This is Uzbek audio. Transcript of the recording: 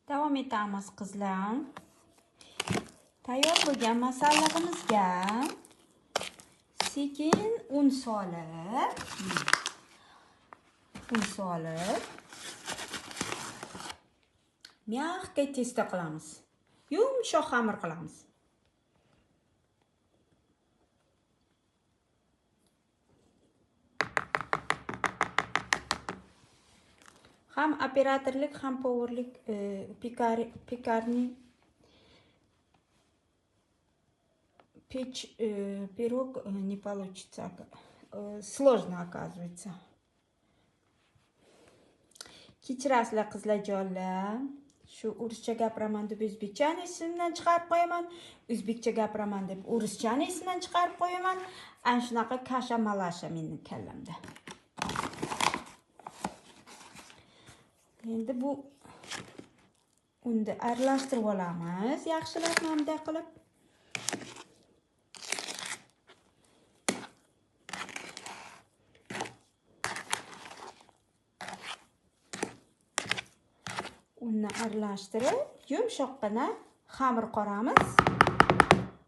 Davom etamiz qizlar. Tayyor bo'lgan masallig'imizga sekin un solib, mягкое testo qilamiz. Yumshoq xamir qilamiz. Ham operatorlik, ham поварlik, pekarni печь пирог не получится. Сложно, оказывается. Kechirasizlar qizlarjonlar. Shu o'rischa gapiraman deb o'zbekchani esimdan chiqarib qo'yaman. O'zbekcha gapiraman deb o'rischani esimdan chiqarib qo'yaman. Ana shunaqa kasha-malasha mening kallamda. Endi bu unda aralashtirib olamiz. Yaxshilab bunday qilib. Unni aralashtirib, yumshoqqina xamir qoramiz.